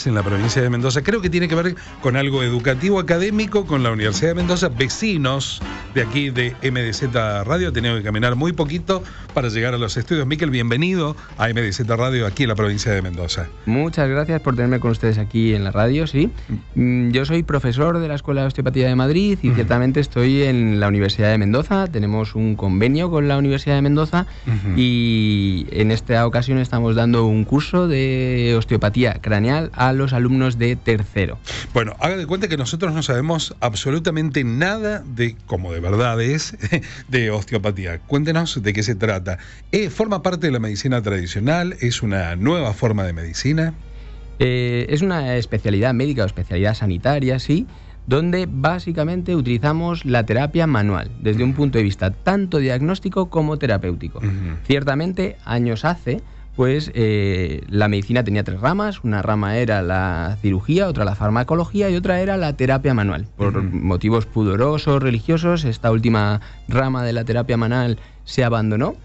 en la provincia de Mendoza. Creo que tiene que ver con algo educativo académico con la Universidad de Mendoza. Vecinos de aquí de MDZ Radio. He tenido que caminar muy poquito para llegar a los estudios. Miquel, bienvenido a MDZ Radio aquí en la provincia de Mendoza. Muchas gracias por tenerme con ustedes aquí en la radio, sí. Yo soy profesor de la Escuela de Osteopatía de Madrid y ciertamente estoy en la Universidad de Mendoza. Tenemos un convenio con la Universidad de Mendoza y en esta ocasión estamos dando un curso de osteopatía craneal a los alumnos de tercero. Bueno, haga de cuenta que nosotros no sabemos absolutamente nada de, como de verdad es, de osteopatía. Cuéntenos de qué se trata. ¿Forma parte de la medicina tradicional? ¿Es una nueva forma de medicina? Es una especialidad médica o especialidad sanitaria, sí, donde básicamente utilizamos la terapia manual, desde un punto de vista tanto diagnóstico como terapéutico. Ciertamente, años hace, pues la medicina tenía tres ramas. Una rama era la cirugía, otra la farmacología y otra era la terapia manual. Por motivos pudorosos, religiosos, esta última rama de la terapia manual se abandonó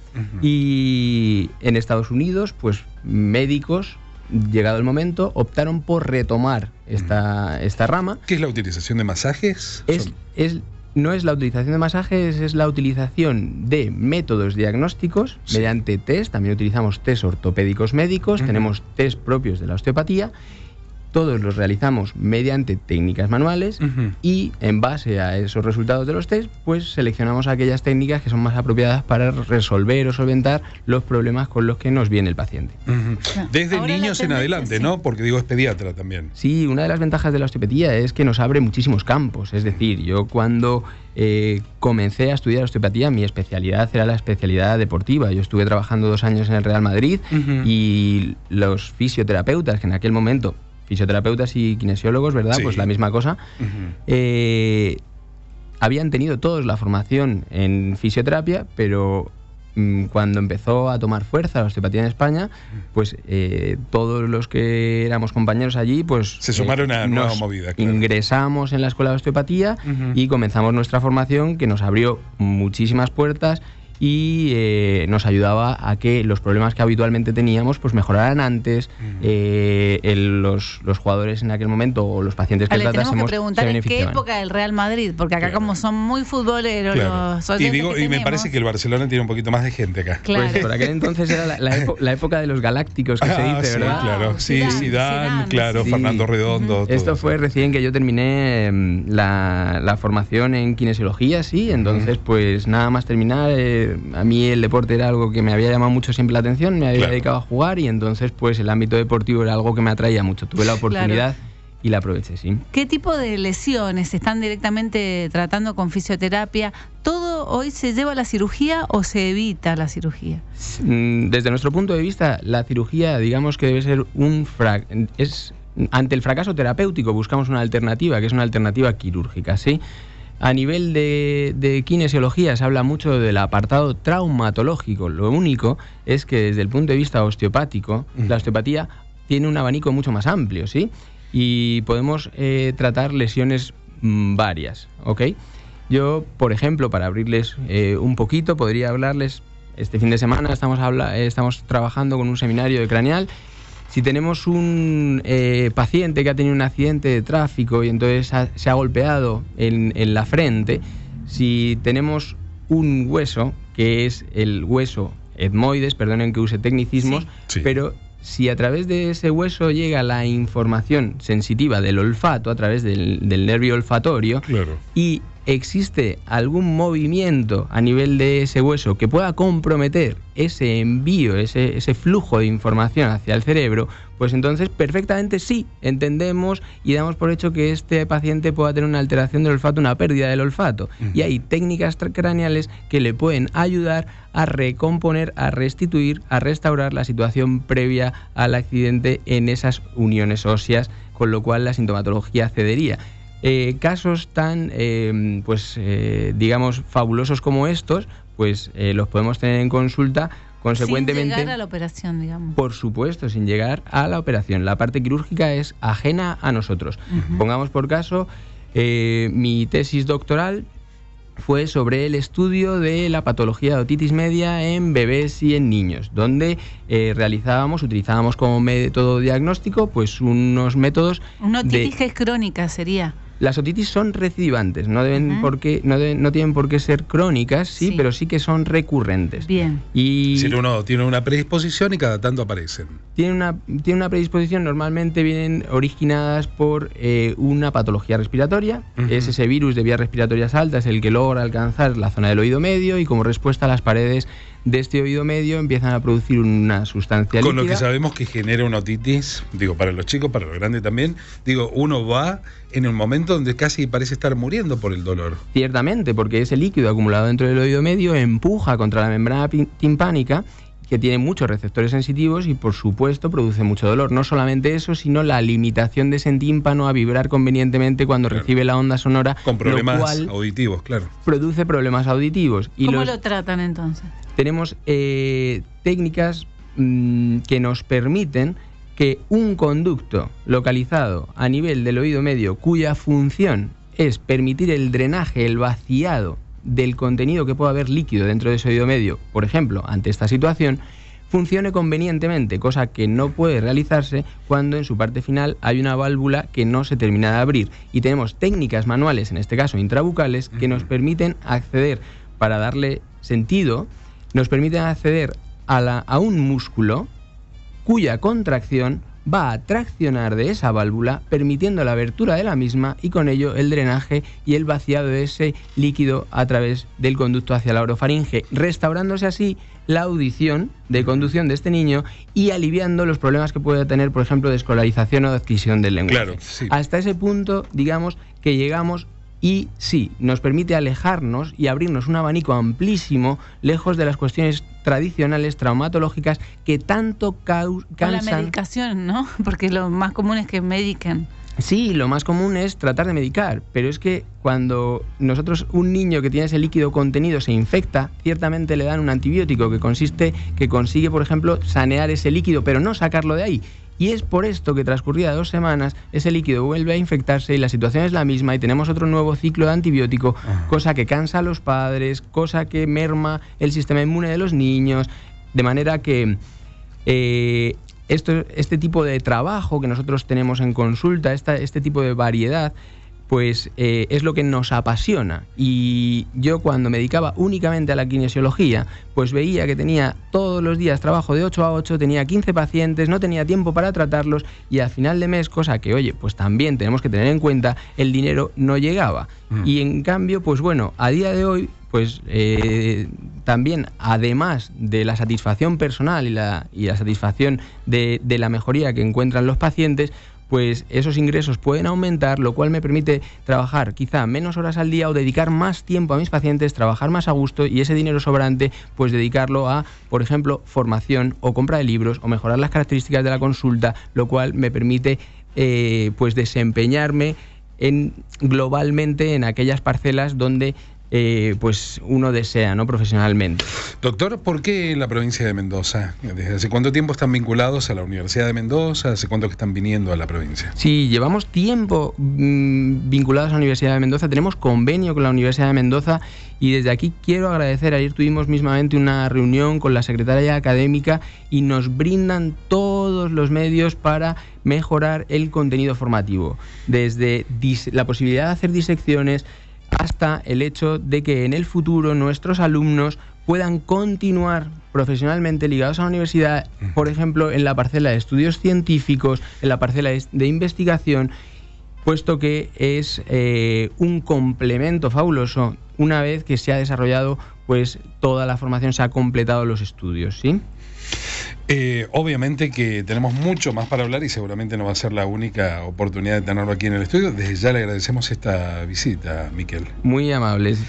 y en Estados Unidos, pues médicos, llegado el momento, optaron por retomar esta rama. ¿Qué es la utilización de masajes? No es la utilización de masajes, es la utilización de métodos diagnósticos mediante test. También utilizamos test ortopédicos médicos, tenemos test propios de la osteopatía. Todos los realizamos mediante técnicas manuales y en base a esos resultados de los test, pues seleccionamos aquellas técnicas que son más apropiadas para resolver o solventar los problemas con los que nos viene el paciente. Desde niños en adelante, ¿no? Porque digo, es pediatra también. Sí, una de las ventajas de la osteopatía es que nos abre muchísimos campos. Es decir, yo cuando comencé a estudiar osteopatía, mi especialidad era la especialidad deportiva. Yo estuve trabajando 2 años en el Real Madrid y los fisioterapeutas, que en aquel momento, fisioterapeutas y kinesiólogos, ¿verdad? Sí. Pues la misma cosa. Habían tenido todos la formación en fisioterapia, pero cuando empezó a tomar fuerza la osteopatía en España, pues todos los que éramos compañeros allí, pues se sumaron a una nueva movida. Claro. Ingresamos en la Escuela de Osteopatía y comenzamos nuestra formación, que nos abrió muchísimas puertas y nos ayudaba a que los problemas que habitualmente teníamos pues mejoraran antes. Los jugadores en aquel momento o los pacientes que tratásemos tenemos que preguntar en qué época del Real Madrid, porque acá como son muy futboleros los oyentes y me parece que el Barcelona tiene un poquito más de gente acá. Claro. Pues por aquel entonces era la época de los galácticos, que se dice, ¿verdad? Claro, Zidane, claro, Fernando Redondo. Esto fue recién que yo terminé la formación en kinesiología, sí, entonces pues nada más terminar, a mí el deporte era algo que me había llamado mucho siempre la atención, me había dedicado a jugar y entonces pues el ámbito deportivo era algo que me atraía mucho. Tuve la oportunidad y la aproveché, sí. ¿Qué tipo de lesiones se están directamente tratando con fisioterapia? ¿Todo hoy se lleva a la cirugía o se evita la cirugía? Desde nuestro punto de vista, la cirugía, digamos que debe ser ante el fracaso terapéutico buscamos una alternativa, que es una alternativa quirúrgica, ¿sí? A nivel de kinesiología se habla mucho del apartado traumatológico. Lo único es que desde el punto de vista osteopático, la osteopatía tiene un abanico mucho más amplio, ¿sí? Y podemos tratar lesiones varias, ¿ok? Yo, por ejemplo, para abrirles un poquito, podría hablarles, este fin de semana estamos trabajando con un seminario de craneal. Si tenemos un paciente que ha tenido un accidente de tráfico y entonces se ha golpeado en la frente, si tenemos un hueso, que es el hueso etmoides, perdonen que use tecnicismos, pero si a través de ese hueso llega la información sensitiva del olfato, a través del nervio olfatorio, y existe algún movimiento a nivel de ese hueso que pueda comprometer ese envío, ese flujo de información hacia el cerebro, pues entonces perfectamente sí entendemos y damos por hecho que este paciente pueda tener una alteración del olfato, una pérdida del olfato. Y hay técnicas craneales que le pueden ayudar a recomponer, a restituir, a restaurar la situación previa al accidente en esas uniones óseas, con lo cual la sintomatología cedería. Casos tan, digamos, fabulosos como estos, pues los podemos tener en consulta, consecuentemente... Sin llegar a la operación, digamos. Por supuesto, sin llegar a la operación. La parte quirúrgica es ajena a nosotros. Pongamos por caso, mi tesis doctoral fue sobre el estudio de la patología de otitis media en bebés y en niños, donde utilizábamos como método diagnóstico pues unos métodos. Una otitis que es crónica sería. Las otitis son recidivantes, no tienen por qué ser crónicas, sí, pero sí que son recurrentes. Bien. Y si uno tiene una predisposición y cada tanto aparecen. Tiene una predisposición, normalmente vienen originadas por una patología respiratoria. Es ese virus de vías respiratorias altas el que logra alcanzar la zona del oído medio y como respuesta a las paredes de este oído medio empiezan a producir una sustancia líquida. Con lo que sabemos que genera una otitis, digo, para los chicos, para los grandes también, digo, uno va en un momento donde casi parece estar muriendo por el dolor. Ciertamente, porque ese líquido acumulado dentro del oído medio empuja contra la membrana timpánica, que tiene muchos receptores sensitivos y por supuesto produce mucho dolor. No solamente eso, sino la limitación de ese tímpano a vibrar convenientemente cuando recibe la onda sonora. Con problemas auditivos, claro. Produce problemas auditivos. Y ¿cómo lo tratan entonces? Tenemos técnicas que nos permiten que un conducto localizado a nivel del oído medio, cuya función es permitir el drenaje, el vaciado del contenido que pueda haber líquido dentro de ese oído medio, por ejemplo, ante esta situación, funcione convenientemente, cosa que no puede realizarse cuando en su parte final hay una válvula que no se termina de abrir. Y tenemos técnicas manuales, en este caso intrabucales, que nos permiten acceder, para darle sentido, nos permiten acceder a un músculo cuya contracción va a traccionar de esa válvula, permitiendo la abertura de la misma y con ello el drenaje y el vaciado de ese líquido a través del conducto hacia la orofaringe, restaurándose así la audición de conducción de este niño y aliviando los problemas que puede tener, por ejemplo, de escolarización o de adquisición del lenguaje. Claro, sí. Hasta ese punto, digamos, que llegamos. Y sí, nos permite alejarnos y abrirnos un abanico amplísimo, lejos de las cuestiones tradicionales traumatológicas que tanto cansan. Con la medicación, ¿no? Porque lo más común es que mediquen. Sí, lo más común es tratar de medicar, pero es que cuando un niño que tiene ese líquido contenido se infecta, ciertamente le dan un antibiótico que consigue, por ejemplo, sanear ese líquido, pero no sacarlo de ahí. Y es por esto que transcurridas 2 semanas ese líquido vuelve a infectarse y la situación es la misma y tenemos otro nuevo ciclo de antibiótico, cosa que cansa a los padres, cosa que merma el sistema inmune de los niños, de manera que este tipo de trabajo que nosotros tenemos en consulta, este tipo de variedad, pues es lo que nos apasiona. Y yo cuando me dedicaba únicamente a la kinesiología, pues veía que tenía todos los días trabajo de 8 a 8, tenía 15 pacientes, no tenía tiempo para tratarlos y al final de mes, cosa que, oye, pues también tenemos que tener en cuenta, el dinero no llegaba. Y en cambio, pues bueno, a día de hoy, pues también, además de la satisfacción personal y la satisfacción de la mejoría que encuentran los pacientes, pues esos ingresos pueden aumentar, lo cual me permite trabajar quizá menos horas al día o dedicar más tiempo a mis pacientes, trabajar más a gusto y ese dinero sobrante pues dedicarlo a, por ejemplo, formación o compra de libros o mejorar las características de la consulta, lo cual me permite pues desempeñarme globalmente en aquellas parcelas donde pues uno desea, ¿no?, profesionalmente. Doctor, ¿por qué en la provincia de Mendoza? ¿Desde hace cuánto tiempo están vinculados a la Universidad de Mendoza? ¿Hace cuánto que están viniendo a la provincia? Sí, llevamos tiempo vinculados a la Universidad de Mendoza, tenemos convenio con la Universidad de Mendoza y desde aquí quiero agradecer, ayer tuvimos mismamente una reunión con la secretaria académica y nos brindan todos los medios para mejorar el contenido formativo, desde la posibilidad de hacer disecciones hasta el hecho de que en el futuro nuestros alumnos puedan continuar profesionalmente ligados a la universidad, por ejemplo, en la parcela de estudios científicos, en la parcela de investigación, puesto que es un complemento fabuloso una vez que se ha desarrollado pues toda la formación, se ha completado los estudios, ¿sí? Obviamente que tenemos mucho más para hablar y seguramente no va a ser la única oportunidad de tenerlo aquí en el estudio. Desde ya le agradecemos esta visita, Miquel. Muy amables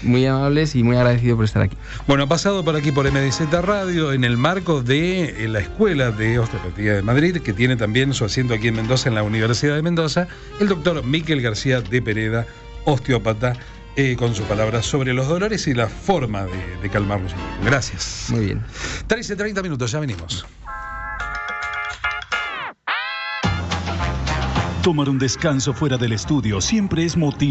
y muy agradecido por estar aquí. Bueno, ha pasado por aquí por MDZ Radio en el marco de la Escuela de Osteopatía de Madrid, que tiene también su asiento aquí en Mendoza, en la Universidad de Mendoza, el doctor Miquel García de Pereda, osteópata, con sus palabras sobre los dolores y la forma de calmarlos. Gracias. Muy bien. 13:30 minutos, ya venimos. Tomar un descanso fuera del estudio siempre es motivo.